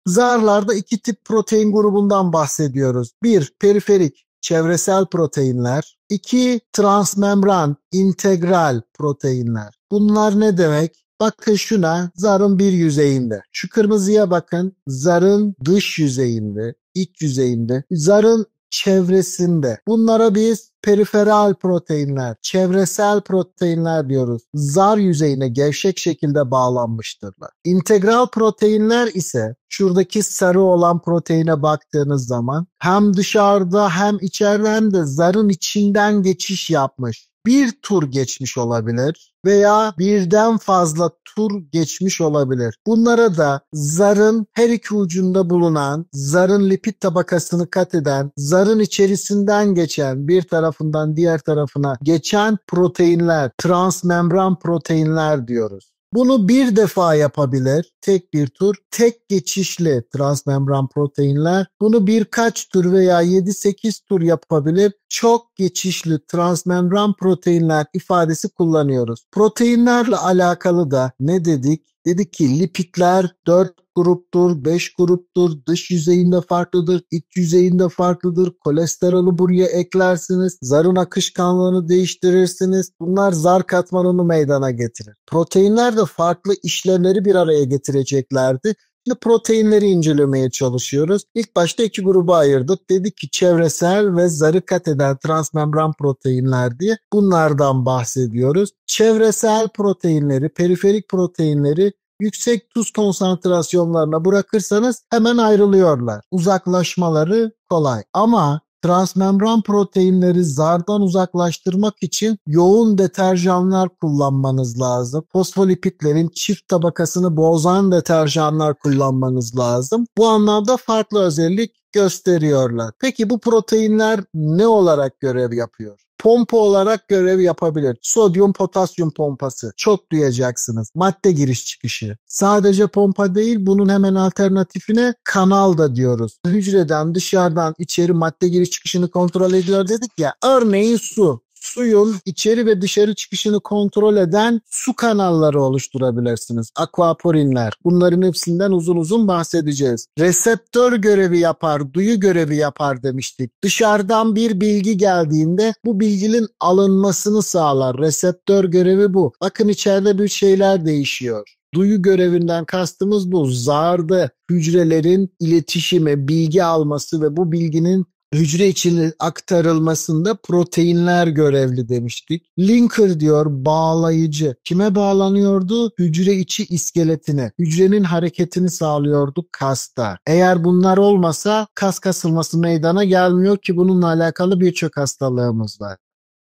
Zarlarda iki tip protein grubundan bahsediyoruz. Bir, periferik, çevresel proteinler. İki, transmembran, integral proteinler. Bunlar ne demek? Bakın şuna, zarın bir yüzeyinde. Şu kırmızıya bakın, zarın dış yüzeyinde, iç yüzeyinde. Zarın çevresinde. Bunlara biz periferal proteinler, çevresel proteinler diyoruz. Zar yüzeyine gevşek şekilde bağlanmıştırlar. İntegral proteinler ise şuradaki sarı olan proteine baktığınız zaman hem dışarıda hem içeride hem de zarın içinden geçiş yapmış. Bir tur geçmiş olabilir veya birden fazla tur geçmiş olabilir. Bunlara da zarın her iki ucunda bulunan, zarın lipid tabakasını kat eden, zarın içerisinden geçen, bir tarafından diğer tarafına geçen proteinler, transmembran proteinler diyoruz. Bunu bir defa yapabilir, tek bir tur, tek geçişli transmembran proteinler. Bunu birkaç tur veya 7-8 tur yapabilir, çok geçişli transmembran proteinler ifadesi kullanıyoruz. Proteinlerle alakalı da ne dedik? Dedik ki lipidler 4 gruptur, 5 gruptur, dış yüzeyinde farklıdır, iç yüzeyinde farklıdır. Kolesterolü buraya eklersiniz, zarın akışkanlığını değiştirirsiniz. Bunlar zar katmanını meydana getirir. Proteinler de farklı işlemleri bir araya getireceklerdi. Şimdi proteinleri incelemeye çalışıyoruz. İlk başta iki gruba ayırdık. Dedik ki çevresel ve zarı kat eden transmembran proteinler diye bunlardan bahsediyoruz. Çevresel proteinleri, periferik proteinleri yüksek tuz konsantrasyonlarına bırakırsanız hemen ayrılıyorlar. Uzaklaşmaları kolay. Ama transmembran proteinleri zardan uzaklaştırmak için yoğun deterjanlar kullanmanız lazım. Fosfolipidlerin çift tabakasını bozan deterjanlar kullanmanız lazım. Bu anlamda farklı özellik gösteriyorlar. Peki bu proteinler ne olarak görev yapıyor? Pompa olarak görev yapabilir. Sodyum potasyum pompası. Çok duyacaksınız. Madde giriş çıkışı. Sadece pompa değil, bunun hemen alternatifine kanal da diyoruz. Hücreden dışarıdan içeri madde giriş çıkışını kontrol ediyor dedik ya. Örneğin su. Suyun içeri ve dışarı çıkışını kontrol eden su kanalları oluşturabilirsiniz. Aquaporinler. Bunların hepsinden uzun uzun bahsedeceğiz. Reseptör görevi yapar, duyu görevi yapar demiştik. Dışarıdan bir bilgi geldiğinde bu bilginin alınmasını sağlar. Reseptör görevi bu. Bakın içeride bir şeyler değişiyor. Duyu görevinden kastımız bu. Zarda hücrelerin iletişimi, bilgi alması ve bu bilginin hücre içine aktarılmasında proteinler görevli demiştik. Linker diyor, bağlayıcı. Kime bağlanıyordu? Hücre içi iskeletine. Hücrenin hareketini sağlıyordu kasta. Eğer bunlar olmasa kas kasılması meydana gelmiyor ki bununla alakalı birçok hastalığımız var.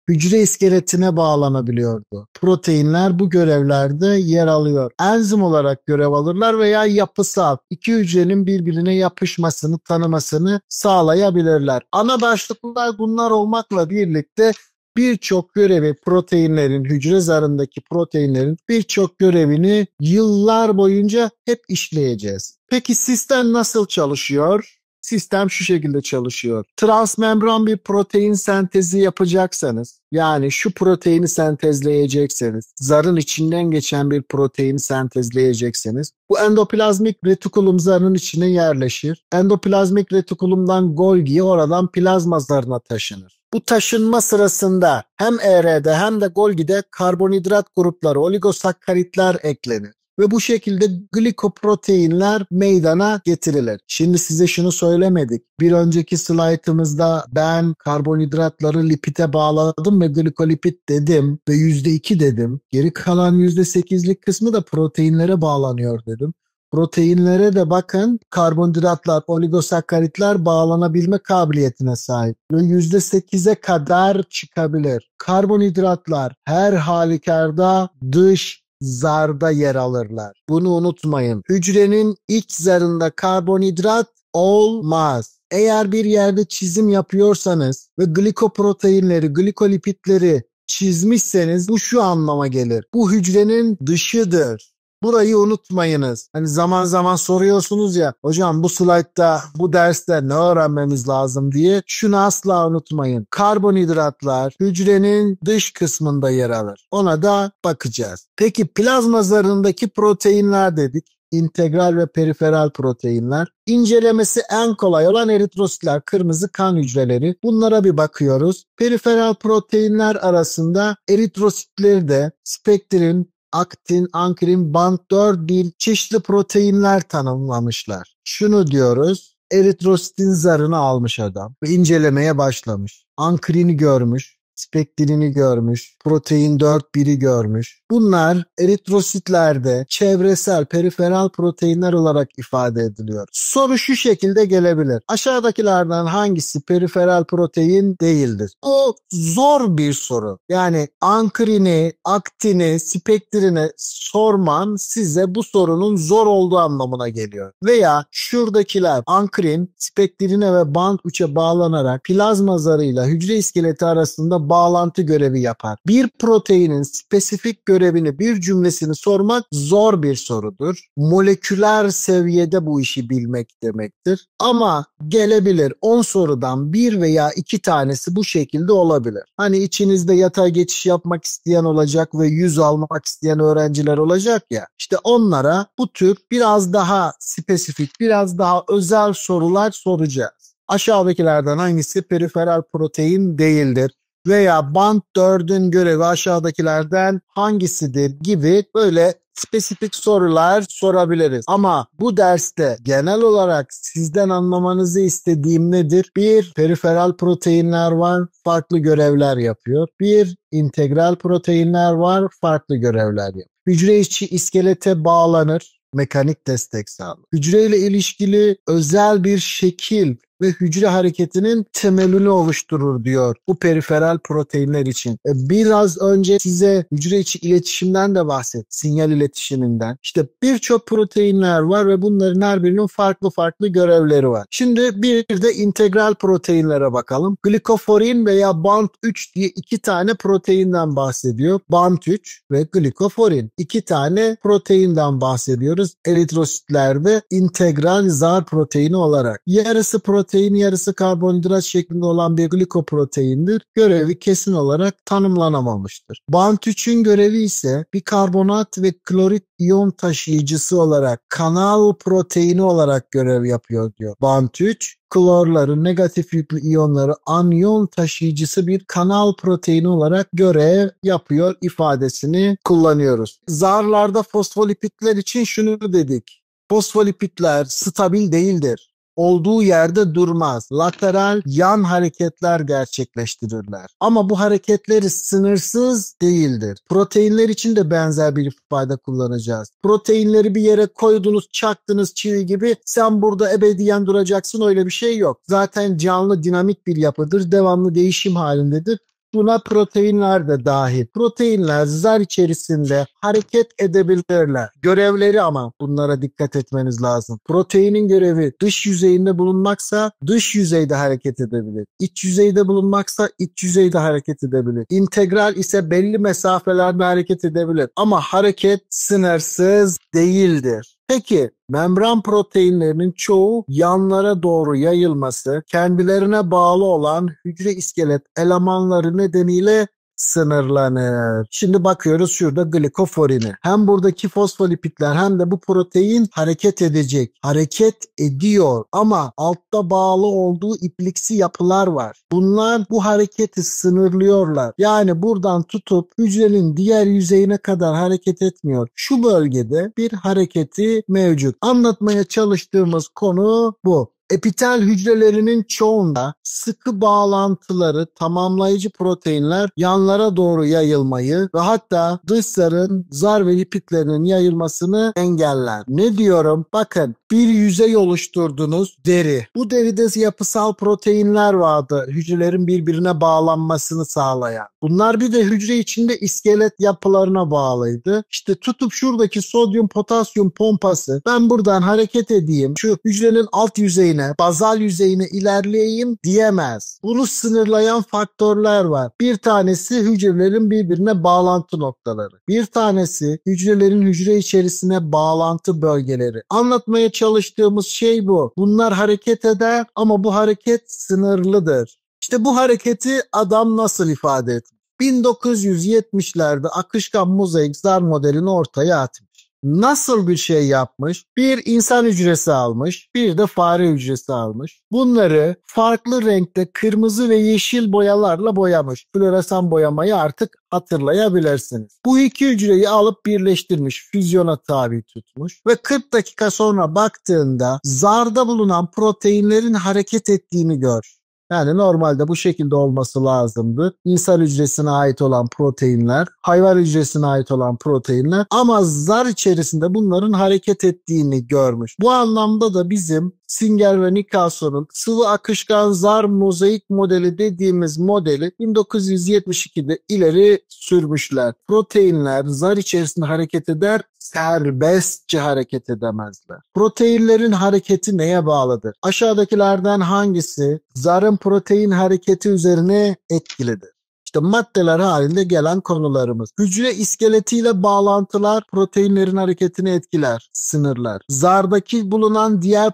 Hücre iskeletine bağlanabiliyordu. Proteinler bu görevlerde yer alıyor. Enzim olarak görev alırlar veya yapısal. İki hücrenin birbirine yapışmasını, tanımasını sağlayabilirler. Ana başlıklar bunlar olmakla birlikte birçok görevi proteinlerin, hücre zarındaki proteinlerin birçok görevini yıllar boyunca hep işleyeceğiz. Peki sistem nasıl çalışıyor? Sistem şu şekilde çalışıyor. Transmembran bir protein sentezi yapacaksanız, yani şu proteini sentezleyecekseniz, zarın içinden geçen bir proteini sentezleyecekseniz, bu endoplazmik retikulum zarın içine yerleşir. Endoplazmik retikulumdan Golgi oradan plazma zarına taşınır. Bu taşınma sırasında hem ER'de hem de Golgi'de karbonhidrat grupları, oligosakkaritler eklenir. Ve bu şekilde glikoproteinler meydana getirilir. Şimdi size şunu söylemedik. Bir önceki slaytımızda ben karbonhidratları lipide bağladım ve glikolipid dedim ve %2 dedim. Geri kalan %8'lik kısmı da proteinlere bağlanıyor dedim. Proteinlere de bakın, karbonhidratlar, oligosakkaritler bağlanabilme kabiliyetine sahip ve %8'e kadar çıkabilir. Karbonhidratlar her halükarda dış zarda yer alırlar. Bunu unutmayın. Hücrenin iç zarında karbonhidrat olmaz. Eğer bir yerde çizim yapıyorsanız ve glikoproteinleri, glikolipidleri çizmişseniz bu şu anlama gelir. Bu hücrenin dışıdır. Burayı unutmayınız. Hani zaman zaman soruyorsunuz ya, hocam bu slaytta, bu derste ne öğrenmemiz lazım diye. Şunu asla unutmayın. Karbonhidratlar hücrenin dış kısmında yer alır. Ona da bakacağız. Peki plazma zarındaki proteinler dedik. integral ve periferal proteinler. İncelemesi en kolay olan eritrositler, kırmızı kan hücreleri. Bunlara bir bakıyoruz. Periferal proteinler arasında eritrositleri de spektrin, aktin, ankrin, band 4 değil çeşitli proteinler tanımlamışlar. Şunu diyoruz. Eritrositin zarını almış adam ve incelemeye başlamış. Ankrini görmüş, spektrini görmüş, protein 4-1'i görmüş. Bunlar eritrositlerde çevresel periferal proteinler olarak ifade ediliyor. Soru şu şekilde gelebilir. Aşağıdakilerden hangisi periferal protein değildir? O zor bir soru. Yani ankrini, aktini, spektrini sorman size bu sorunun zor olduğu anlamına geliyor. Veya şuradakiler ankrin, spektrine ve band 3'e bağlanarak plazma zarıyla hücre iskeleti arasında bağlantı görevi yapar. Bir proteinin spesifik görevini, bir cümlesini sormak zor bir sorudur. Moleküler seviyede bu işi bilmek demektir. Ama gelebilir 10 sorudan 1 veya 2 tanesi bu şekilde olabilir. Hani içinizde yatay geçiş yapmak isteyen olacak ve 100 almak isteyen öğrenciler olacak ya. İşte onlara bu tür biraz daha spesifik, biraz daha özel sorular soracağız. Aşağıdakilerden hangisi periferal protein değildir? Veya band 4'ün görevi aşağıdakilerden hangisidir gibi böyle spesifik sorular sorabiliriz. Ama bu derste genel olarak sizden anlamanızı istediğim nedir? Bir, periferal proteinler var, farklı görevler yapıyor. Bir, integral proteinler var, farklı görevler yapıyor. Hücre içi iskelete bağlanır, mekanik destek sağlar. Hücreyle ilişkili özel bir şekil ve hücre hareketinin temelini oluşturur diyor bu periferal proteinler için. Biraz önce size hücre içi iletişimden de bahsettim. Sinyal iletişiminden. İşte birçok proteinler var ve bunların her birinin farklı farklı görevleri var. Şimdi bir de integral proteinlere bakalım. Glikoforin veya band 3 diye 2 tane proteinden bahsediyor. Band 3 ve glikoforin. 2 tane proteinden bahsediyoruz. Eritrositlerde integral zar proteini olarak. Yarısı protein, yarısı karbonhidrat şeklinde olan bir glikoproteindir. Görevi kesin olarak tanımlanamamıştır. Band 3'ün görevi ise bikarbonat ve klorit iyon taşıyıcısı olarak, kanal proteini olarak görev yapıyor diyor. Band 3 klorları, negatif yüklü iyonları anyon taşıyıcısı bir kanal proteini olarak görev yapıyor ifadesini kullanıyoruz. Zarlarda fosfolipitler için şunu dedik. Fosfolipitler stabil değildir. Olduğu yerde durmaz. Lateral yan hareketler gerçekleştirirler. Ama bu hareketleri sınırsız değildir. Proteinler için de benzer bir ifade kullanacağız. Proteinleri bir yere koydunuz, çaktınız çivi gibi, sen burada ebediyen duracaksın, öyle bir şey yok. Zaten canlı dinamik bir yapıdır. Devamlı değişim halindedir. Buna proteinler de dahil. Proteinler zar içerisinde hareket edebilirler. Görevleri ama bunlara dikkat etmeniz lazım. Proteinin görevi dış yüzeyinde bulunmaksa dış yüzeyde hareket edebilir. İç yüzeyde bulunmaksa iç yüzeyde hareket edebilir. İntegral ise belli mesafelerde hareket edebilir. Ama hareket sınırsız değildir. Peki membran proteinlerinin çoğu yanlara doğru yayılması kendilerine bağlı olan hücre iskelet elemanları nedeniyle sınırlanır. Şimdi bakıyoruz şurada glikoforini. Hem buradaki fosfolipitler hem de bu protein hareket edecek. Hareket ediyor ama altta bağlı olduğu ipliksi yapılar var. Bunlar bu hareketi sınırlıyorlar. Yani buradan tutup hücrenin diğer yüzeyine kadar hareket etmiyor. Şu bölgede bir hareketi mevcut. Anlatmaya çalıştığımız konu bu. Epitel hücrelerinin çoğunda sıkı bağlantıları tamamlayıcı proteinler yanlara doğru yayılmayı ve hatta dış zarın zar ve lipitlerinin yayılmasını engeller. Ne diyorum? Bakın, bir yüzey oluşturdunuz, deri. Bu deride yapısal proteinler vardı, hücrelerin birbirine bağlanmasını sağlayan. Bunlar bir de hücre içinde iskelet yapılarına bağlıydı. İşte tutup şuradaki sodyum potasyum pompası, ben buradan hareket edeyim, şu hücrenin alt yüzeyine, bazal yüzeyine ilerleyeyim diyemez. Bunu sınırlayan faktörler var. Bir tanesi hücrelerin birbirine bağlantı noktaları. Bir tanesi hücrelerin hücre içerisine bağlantı bölgeleri. Anlatmaya çalıştığımız şey bu. Bunlar hareket eder ama bu hareket sınırlıdır. İşte bu hareketi adam nasıl ifade etmiş? 1970'lerde akışkan mozaik zar modelini ortaya atmış. Nasıl bir şey yapmış? Bir insan hücresi almış, bir de fare hücresi almış. Bunları farklı renkte kırmızı ve yeşil boyalarla boyamış. Floresan boyamayı artık hatırlayabilirsiniz. Bu iki hücreyi alıp birleştirmiş, füzyona tabi tutmuş ve 40 dakika sonra baktığında zarda bulunan proteinlerin hareket ettiğini gör. Yani normalde bu şekilde olması lazımdı. İnsan hücresine ait olan proteinler, hayvan hücresine ait olan proteinler ama zar içerisinde bunların hareket ettiğini görmüş. Bu anlamda da bizim Singer ve Nicholson'un sıvı akışkan zar mozaik modeli dediğimiz modeli 1972'de ileri sürmüşler. Proteinler zar içerisinde hareket eder, serbestçe hareket edemezler. Proteinlerin hareketi neye bağlıdır? Aşağıdakilerden hangisi zarın protein hareketi üzerine etkilidir? İşte maddeler halinde gelen konularımız. Hücre iskeletiyle bağlantılar proteinlerin hareketini etkiler, sınırlar. Zardaki bulunan diğer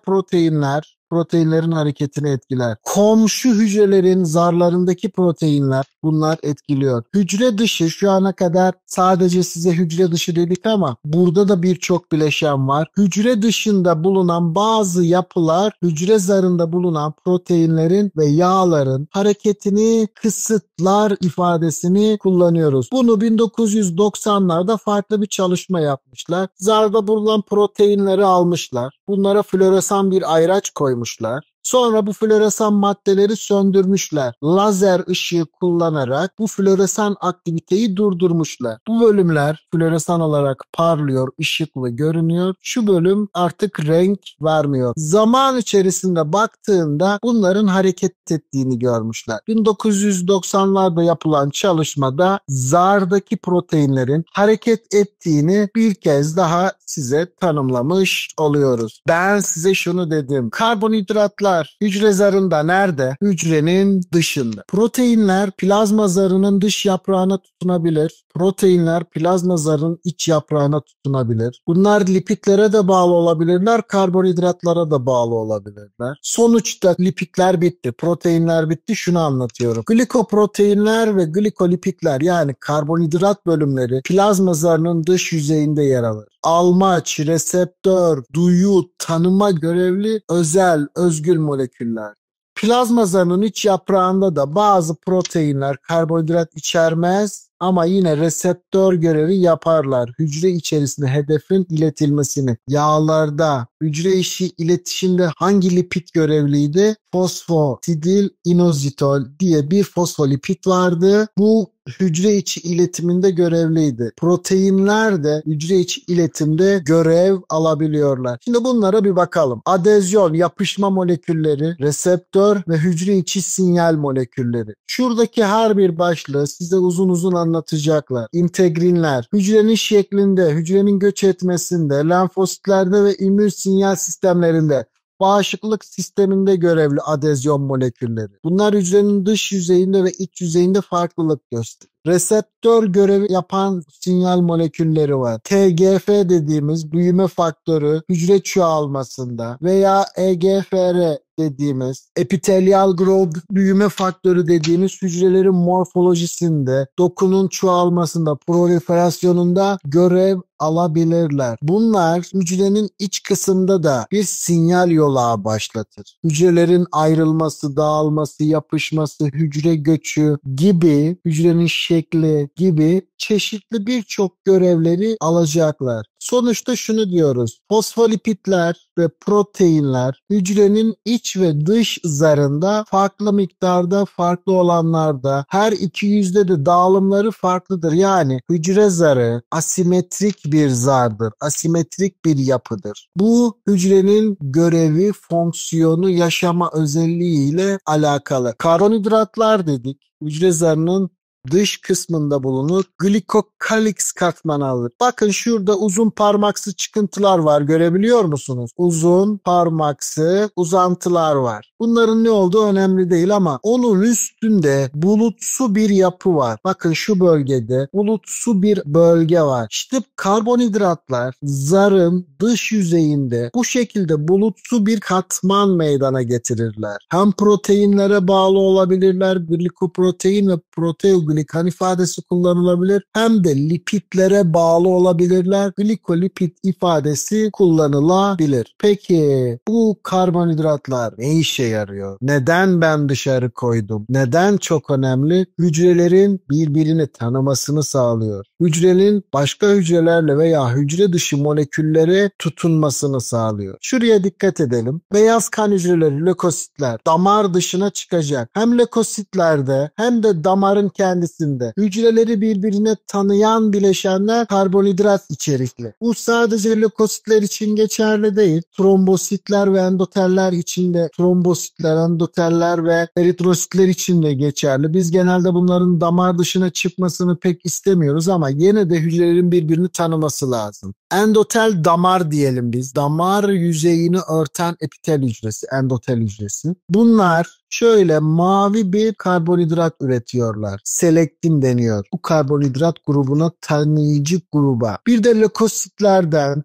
proteinlerin hareketini etkiler. Komşu hücrelerin zarlarındaki proteinler bunlar etkiliyor. Hücre dışı şu ana kadar sadece size hücre dışı dedik ama burada da birçok bileşen var. Hücre dışında bulunan bazı yapılar hücre zarında bulunan proteinlerin ve yağların hareketini kısıtlar ifadesini kullanıyoruz. Bunu 1990'larda farklı bir çalışma yapmışlar. Zarda bulunan proteinleri almışlar. Bunlara floresan bir ayraç koymuşlar. Sonra bu floresan maddeleri söndürmüşler. Lazer ışığı kullanarak bu floresan aktiviteyi durdurmuşlar. Bu bölümler floresan olarak parlıyor, ışıklı görünüyor. Şu bölüm artık renk vermiyor. Zaman içerisinde baktığında bunların hareket ettiğini görmüşler. 1990'larda yapılan çalışmada zardaki proteinlerin hareket ettiğini bir kez daha size tanımlamış oluyoruz. Ben size şunu dedim. Karbonhidratlar hücre zarında nerede? Hücrenin dışında. Proteinler plazma zarının dış yaprağına tutunabilir. Proteinler plazma zarının iç yaprağına tutunabilir. Bunlar lipidlere de bağlı olabilirler, karbonhidratlara da bağlı olabilirler. Sonuçta lipidler bitti, proteinler bitti. Şunu anlatıyorum. Glikoproteinler ve glikolipidler yani karbonhidrat bölümleri plazma zarının dış yüzeyinde yer alır. Almaç, reseptör, duyu, tanıma görevli özel, özgül moleküller. Plazma zarının iç yaprağında da bazı proteinler karbonhidrat içermez ama yine reseptör görevi yaparlar. Hücre içerisinde hedefin iletilmesini. Yağlarda hücre içi iletişimde hangi lipid görevliydi? Fosfatidil inositol diye bir fosfolipid vardı. Bu hücre içi iletiminde görevliydi. Proteinler de hücre içi iletimde görev alabiliyorlar. Şimdi bunlara bir bakalım. Adezyon, yapışma molekülleri, reseptör ve hücre içi sinyal molekülleri. Şuradaki her bir başlığı size uzun uzun anlatacaklar. İntegrinler, hücrenin şeklinde, hücrenin göç etmesinde, lenfositlerde ve immün sinyal sistemlerinde, bağışıklık sisteminde görevli adezyon molekülleri. Bunlar hücrenin dış yüzeyinde ve iç yüzeyinde farklılık gösterir. Reseptör görevi yapan sinyal molekülleri var. TGF dediğimiz büyüme faktörü hücre çoğalmasında veya EGFR dediğimiz epitelyal growth büyüme faktörü dediğimiz hücrelerin morfolojisinde, dokunun çoğalmasında, proliferasyonunda görev alabilirler. Bunlar hücrenin iç kısımda da bir sinyal yolu başlatır. Hücrelerin ayrılması, dağılması, yapışması, hücre göçü gibi, hücrenin şekli gibi çeşitli birçok görevleri alacaklar. Sonuçta şunu diyoruz. Fosfolipidler ve proteinler hücrenin iç ve dış zarında farklı miktarda, farklı olanlarda her iki yüzde de dağılımları farklıdır. Yani hücre zarı asimetrik bir zardır. Asimetrik bir yapıdır. Bu hücrenin görevi, fonksiyonu, yaşama özelliğiyle alakalı. Karbonhidratlar dedik. Hücre zarının dış kısmında bulunur. Glikokalix katmanı alır. Bakın şurada uzun parmaksı çıkıntılar var. Görebiliyor musunuz? Uzun parmaksı uzantılar var. Bunların ne olduğu önemli değil ama onun üstünde bulutsu bir yapı var. Bakın şu bölgede bulutsu bir bölge var. İşte karbonhidratlar zarın dış yüzeyinde bu şekilde bulutsu bir katman meydana getirirler. Hem proteinlere bağlı olabilirler. Glikoprotein ve proteoglikagon glikoglikan ifadesi kullanılabilir hem de lipidlere bağlı olabilirler. Glikolipid ifadesi kullanılabilir. Peki bu karbonhidratlar ne işe yarıyor? Neden ben dışarı koydum? Neden çok önemli? Hücrelerin birbirini tanımasını sağlıyor. Hücrenin başka hücrelerle veya hücre dışı moleküllere tutunmasını sağlıyor. Şuraya dikkat edelim. Beyaz kan hücreleri, lökositler damar dışına çıkacak. Hem lökositlerde hem de damarın kendisinde hücreleri birbirine tanıyan bileşenler karbonhidrat içerikli. Bu sadece lökositler için geçerli değil. Trombositler ve endoteller için de trombositler, endoteller ve eritrositler için de geçerli. Biz genelde bunların damar dışına çıkmasını pek istemiyoruz ama yine de hücrelerin birbirini tanıması lazım. Endotel damar diyelim biz. Damar yüzeyini örten epitel hücresi, endotel hücresi. Bunlar şöyle mavi bir karbonhidrat üretiyorlar. Selektin deniyor. Bu karbonhidrat grubuna tanıyıcı gruba. Bir de lökositlerden,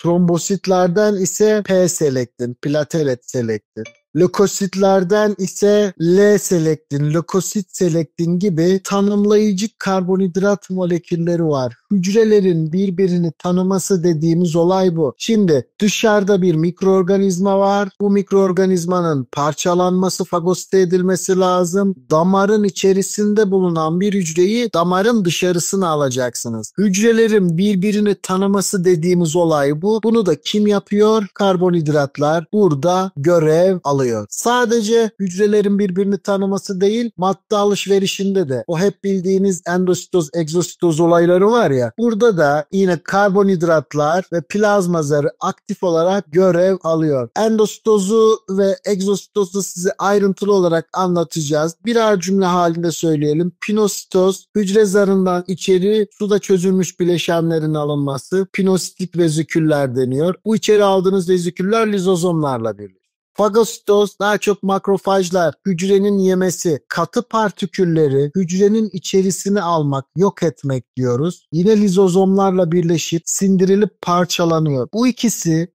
trombositlerden ise P-selektin, platelet selektin. Lökositlerden ise L-selektin, lökosit selektin gibi tanımlayıcı karbonhidrat molekülleri var. Hücrelerin birbirini tanıması dediğimiz olay bu. Şimdi dışarıda bir mikroorganizma var. Bu mikroorganizmanın parçalanması, fagosite edilmesi lazım. Damarın içerisinde bulunan bir hücreyi damarın dışarısına alacaksınız. Hücrelerin birbirini tanıması dediğimiz olay bu. Bunu da kim yapıyor? Karbonhidratlar burada görev alıyor. Sadece hücrelerin birbirini tanıması değil, madde alışverişinde de o hep bildiğiniz endositoz, egzositoz olayları var ya, burada da yine karbonhidratlar ve plazma zarı aktif olarak görev alıyor. Endositozu ve egzositozu size ayrıntılı olarak anlatacağız. Birer cümle halinde söyleyelim. Pinositoz, hücre zarından içeri suda çözülmüş bileşenlerin alınması, pinositik veziküller deniyor. Bu içeri aldığınız veziküller lizozomlarla birleşir. Fagositoz daha çok makrofajlar, hücrenin yemesi, katı partikülleri hücrenin içerisine almak, yok etmek diyoruz. Yine lizozomlarla birleşip sindirilip parçalanıyor. Bu ikisi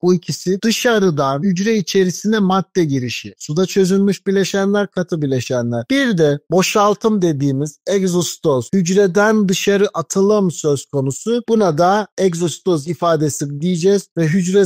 dışarıdan hücre içerisine madde girişi. Suda çözülmüş bileşenler, katı bileşenler. Bir de boşaltım dediğimiz egzositoz, hücreden dışarı atılım söz konusu. Buna da egzositoz ifadesi diyeceğiz ve hücre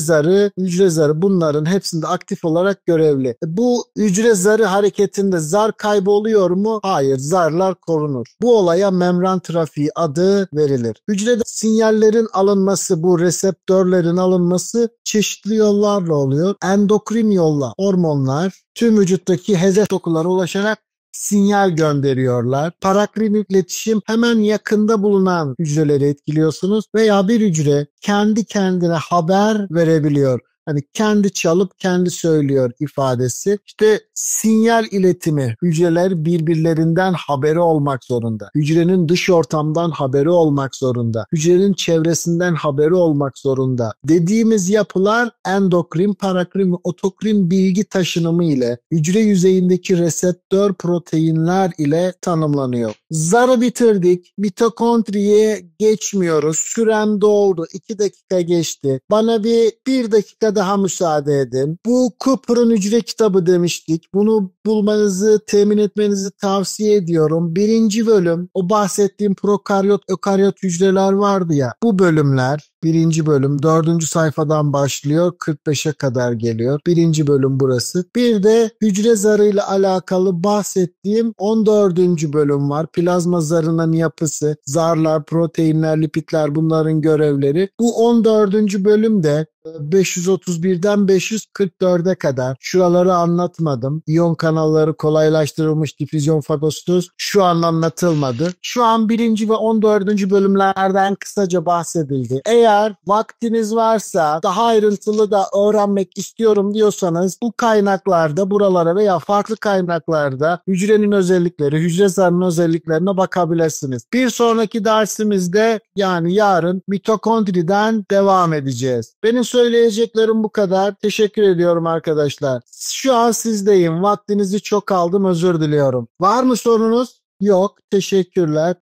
zarı bunların hepsinde aktif olarak görevli. Bu hücre zarı hareketinde zar kayboluyor mu? Hayır, zarlar korunur. Bu olaya membran trafiği adı verilir. Hücrede sinyallerin alınması, bu reseptörlerin alınması çeşitli yollarla oluyor. Endokrin yolla, hormonlar tüm vücuttaki hedef dokulara ulaşarak sinyal gönderiyorlar. Paraklinik iletişim, hemen yakında bulunan hücreleri etkiliyorsunuz veya bir hücre kendi kendine haber verebiliyor. Hani kendi çalıp kendi söylüyor ifadesi. İşte sinyal iletimi, hücreler birbirlerinden haberi olmak zorunda. Hücrenin dış ortamdan haberi olmak zorunda. Hücrenin çevresinden haberi olmak zorunda. Dediğimiz yapılar endokrin, parakrin ve otokrin bilgi taşınımı ile hücre yüzeyindeki reseptör proteinler ile tanımlanıyor. Zarı bitirdik. Mitokondriye geçmiyoruz. Sürem doldu. 2 dakika geçti. Bana bir dakika daha müsaade edin. Bu Cooper'ın hücre kitabı demiştik. Bunu bulmanızı, temin etmenizi tavsiye ediyorum. 1. bölüm, o bahsettiğim prokaryot, ökaryot hücreler vardı ya. Bu bölümler, 1. bölüm 4. sayfadan başlıyor, 45'e kadar geliyor. 1. bölüm burası. Bir de hücre zarıyla alakalı bahsettiğim 14. bölüm var. Plazma zarının yapısı, zarlar, proteinler, lipidler, bunların görevleri. Bu 14. bölümde 531'den 544'e kadar, şuraları anlatmadım. İyon kanalları kolaylaştırılmış difüzyon fagositoz şu an anlatılmadı. Şu an 1. ve 14. bölümlerden kısaca bahsedildi. Eğer vaktiniz varsa daha ayrıntılı da öğrenmek istiyorum diyorsanız bu kaynaklarda, buralara veya farklı kaynaklarda hücrenin özellikleri, hücre zarının özelliklerine bakabilirsiniz. Bir sonraki dersimizde, yani yarın, mitokondriden devam edeceğiz. Benim söyleyeceklerim bu kadar. Teşekkür ediyorum arkadaşlar. Şu an sizdeyim. Vaktinizi çok aldım. Özür diliyorum. Var mı sorunuz? Yok. Teşekkürler.